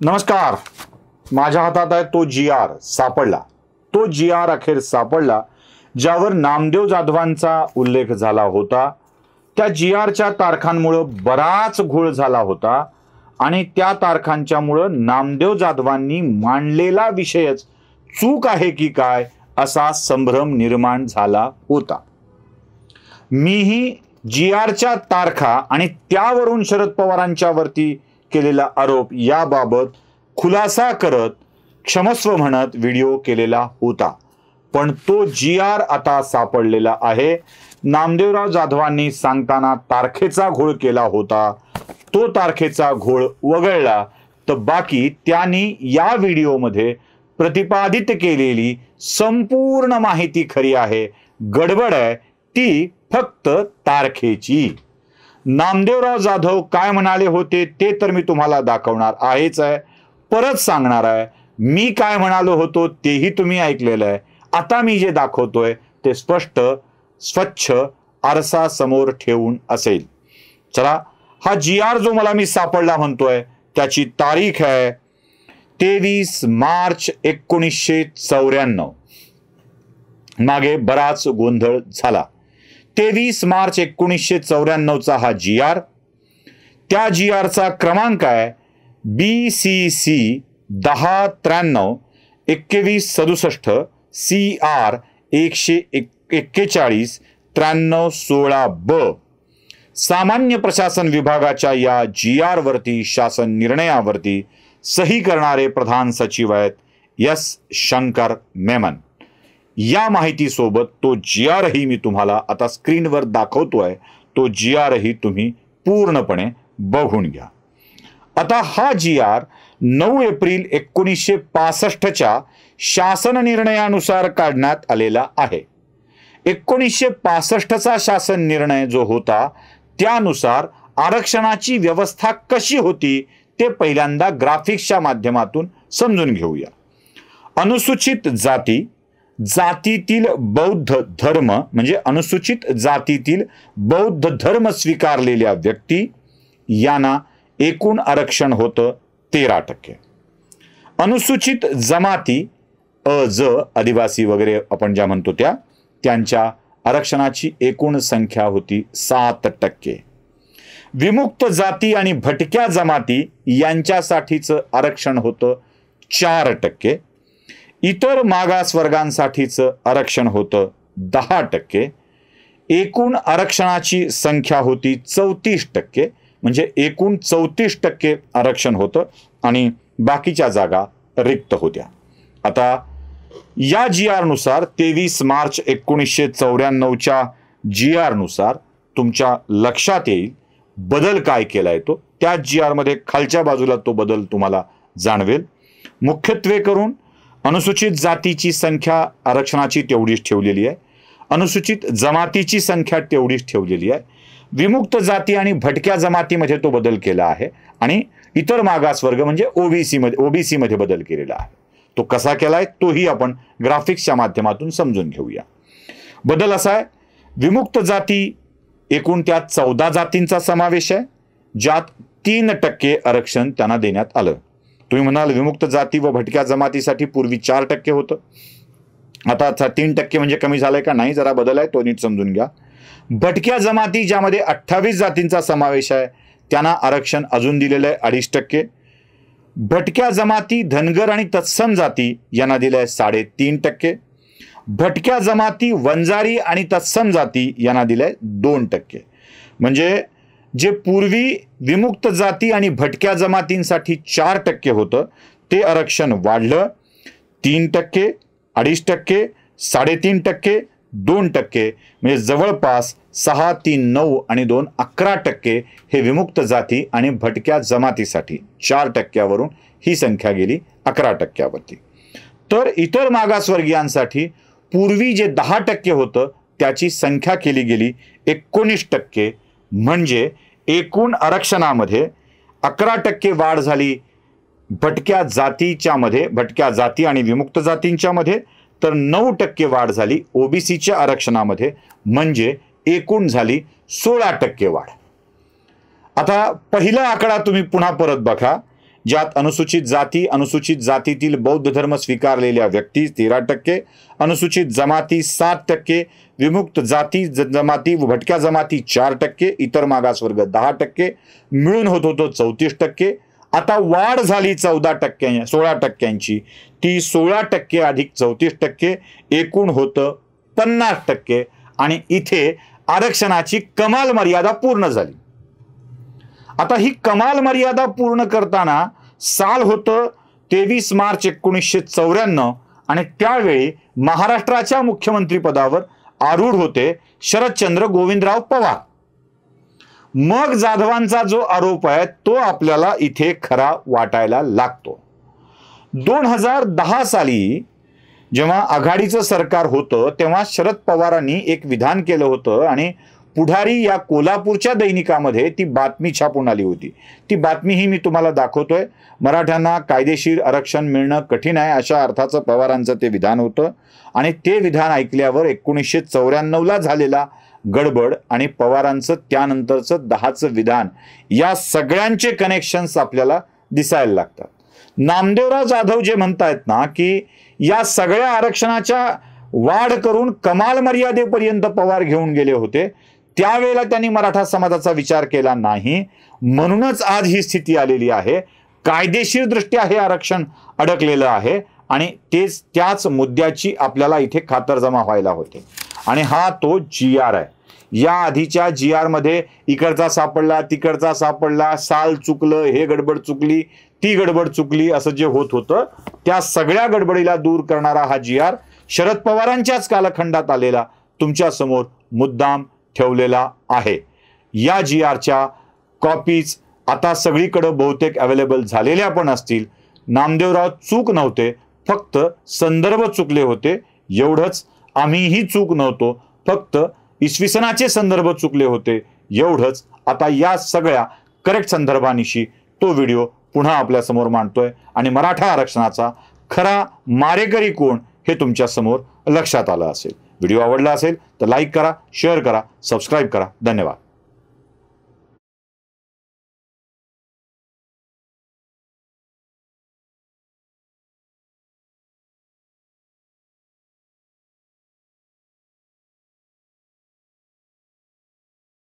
नमस्कार. माझ्या हातात आहे तो GR सापडला. तो GR अखेर सापडला ज्यावर नामदेव जाधवांचा उल्लेख झाला होता. त्या GRच्या तारखांमुळे बराच घोळ झाला होता आणि त्या तारखांच्यामुळे नामदेव जाधवांनी मांडलेला विषयच चूक आहे की काय असा संभ्रम निर्माण झाला होता. मीही GRच्या तारखा आणि त्यावरून शरद पवारांच्या वरती केलेला आरोप याबाबत खुलासा करत क्षमस्व म्हणत व्हिडिओ केलेला होता. पण तो GR आता सापडलेला आहे. नामदेवराव जाधवांनी सांगताना तारखेचा घोळ केला होता. तो तारखेचा घोळ वगळला तर बाकी त्यांनी या व्हिडिओमध्ये प्रतिपादित केलेली संपूर्ण माहिती खरी आहे. गडबड आहे ती फक्त तारखेची. नामदेवराव जाधव काय म्हणाले होते ते तर मी तुम्हाला दाखवणार आहेच आहे. परत सांगणार आहे. मी काय म्हणालो होतो तेही तुम्ही ऐकलेलं आहे. आता मी जे दाखवतोय ते स्पष्ट स्वच्छ आरसा समोर ठेवून असेल. चला, हा GR जो मला मी सापडला म्हणतोय त्याची तारीख आहे 23 मार्च 1994. मागे बराच गोंधळ झाला. 23 मार्च 1994चा हा GR. त्या GRचा क्रमांक आहे BCC 1093 2167 CR 141 9316B. सामान्य प्रशासन विभागाच्या या GR वरती शासन निर्णयावरती सही करणारे प्रधान सचिव आहेत S. शंकर मेमन. या माहितीसोबत तो GR ही मी तुम्हाला आता स्क्रीनवर दाखवतोय. तो GR ही तुम्ही पूर्णपणे बघून घ्या. आता हा GR 9 एप्रिल 1965च्या शासन निर्णयानुसार काढण्यात आलेला आहे. 1965चा शासन निर्णय जो होता त्यानुसार आरक्षणाची व्यवस्था कशी होती ते पहिल्यांदा ग्राफिक्सच्या माध्यमातून समजून घेऊया. अनुसूचित जाती, जातीतील बौद्ध धर्म म्हणजे अनुसूचित जातीतील बौद्ध धर्म स्वीकारलेल्या व्यक्ती यांना एकूण आरक्षण होतं 13%. अनुसूचित जमाती अज आदिवासी वगैरे आपण ज्या म्हणतो त्यांच्या आरक्षणाची एकूण संख्या होती 7%. विमुक्त जाती आणि भटक्या जमाती यांच्यासाठीचं आरक्षण होतं 4%. इतर मागास वर्गांसाठीचं आरक्षण होतं 10%. एकूण आरक्षणाची संख्या होती 34%. म्हणजे एकूण 34% आरक्षण होतं आणि बाकीच्या जागा रिक्त होत्या. आता या GR नुसार 23 मार्च 1994च्या GR नुसार तुमच्या लक्षात येईल बदल काय केलाय तो. त्या GR मध्ये खालच्या बाजूला तो बदल तुम्हाला जाणवेल. मुख्यत्वे करून अनुसूचित जातीची संख्या आरक्षणाची तेवढीच ठेवलेली आहे. अनुसूचित जमातीची संख्या तेवढीच ठेवलेली आहे. विमुक्त जाती आणि भटक्या जमातीमध्ये तो बदल केला आहे आणि इतर मागासवर्ग म्हणजे ओबीसी मध्ये बदल केलेला आहे. तो कसा केलाय तोही आपण ग्राफिक्सच्या माध्यमातून समजून घेऊया. बदल असा आहे, विमुक्त जाती एकूण त्यात 14 जातींचा समावेश आहे ज्यात 3% आरक्षण त्यांना देण्यात आलं. तुम्ही म्हणाल विमुक्त जाती व भटक्या जमातीसाठी पूर्वी 4% होतं, आता 3% म्हणजे कमी झालंय का? नाही, जरा बदल आहे, तो नीट समजून घ्या. भटक्या जमाती ज्यामध्ये 28 जातींचा समावेश आहे त्यांना आरक्षण अजून दिलेलं आहे 2.5%. भटक्या जमाती धनगर आणि तत्सम जाती यांना दिलं आहे 3.5%. भटक्या जमाती वंजारी आणि तत्सम जाती यांना दिलं आहे 2%. म्हणजे जे पूर्वी विमुक्त जाती आणि भटक्या जमातींसाठी 4% होतं ते आरक्षण वाढलं 3%, 2.5%, 3.5%, 2%. म्हणजे जवळपास 6, 3, 9 आणि 2, 11% हे विमुक्त जाती आणि भटक्या जमातीसाठी 4%वरून ही संख्या गेली 11%वरती. तर इतर मागासवर्गीयांसाठी पूर्वी जे 10% होतं त्याची संख्या केली गेली 19%. म्हणजे एकूण आरक्षणामध्ये 11% वाढ झाली भटक्या जाती आणि विमुक्त जातींच्या मध्ये, तर 9% वाढ झाली ओबीसीच्या आरक्षणामध्ये. म्हणजे एकूण झाली 16% वाढ. आता पहिला आकडा तुम्ही पुन्हा परत बघा. ज्यात अनुसूचित जाती, अनुसूचित जातीतील बौद्ध धर्म स्वीकारलेल्या व्यक्ती 13%, अनुसूचित जमाती 7%, विमुक्त जाती जमाती व भटक्या जमाती 4%, इतर मागासवर्ग 10%, मिळून होत होतं 34%. आता वाढ झाली 16%ची, ती 16% अधिक 34%, एकूण होतं 50%. आणि इथे आरक्षणाची कमाल मर्यादा पूर्ण झाली. आता ही कमाल मर्यादा पूर्ण करताना साल होतं 23 मार्च 1994 आणि त्यावेळी महाराष्ट्राच्या मुख्यमंत्री पदावर आरूढ होते शरदचंद्र गोविंदराव पवार. मग जाधवांचा जो आरोप आहे तो आपल्याला इथे खरा वाटायला लागतो. 2010 साली जेव्हा आघाडीचं सरकार होतं तेव्हा शरद पवारांनी एक विधान केलं होतं आणि पुढारी या कोल्हापूरच्या दैनिकामध्ये ती बातमी छापून आली होती. ती बातमी ही मी तुम्हाला दाखवतोय. मराठ्यांना कायदेशीर आरक्षण मिळणं कठीण आहे अशा अर्थाचं पवारांचं ते विधान होतं. आणि ते विधान ऐकल्यावर 1994ला झालेला गडबड आणि पवारांचं त्यानंतरचं 10चं विधान या सगळ्यांचे कनेक्शन्स आपल्याला दिसायला लागतात. नामदेवराव जाधव जे म्हणतायत ना की या सगळ्या आरक्षणाच्या वाढ करून कमाल मर्यादेपर्यंत पवार घेऊन गेले होते, त्यावेळेला त्यांनी मराठा समाजाचा विचार केला नाही, म्हणूनच आज ही स्थिती आलेली आहे. कायदेशीर दृष्ट्या हे आरक्षण अडकलेलं आहे आणि त्याच मुद्द्याची आपल्याला इथे खातरजमा व्हायला होते. आणि हा तो GR आहे. या आधीच्या GR मध्ये इकडचा सापडला तिकडचा सापडला, साल चुकलं, हे गडबड चुकली ती गडबड चुकली असं जे होत होतं त्या सगळ्या गडबडीला दूर करणारा हा GR शरद पवारांच्याच कालखंडात आलेला तुमच्या समोर मुद्दाम ठेवलेला आहे. या GRच्या कॉपीज आता सगळीकडे बहुतेक अवेलेबल झालेल्या पण असतील. नामदेवराव चूक नव्हते, फक्त संदर्भ चुकले होते एवढंच. आम्हीही चूक नव्हतो, फक्त इसवी सनाचे संदर्भ चुकले होते एवढंच. आता या सगळ्या करेक्ट संदर्भानिशी तो व्हिडिओ पुन्हा आपल्या समोर मांडतोय आणि मराठा आरक्षणाचा खरा मारेकरी कोण हे तुमच्या समोर लक्षात आलं असेल. व्हिडिओ आवडला असेल तर लाईक करा, शेअर करा, सबस्क्राईब करा. धन्यवाद.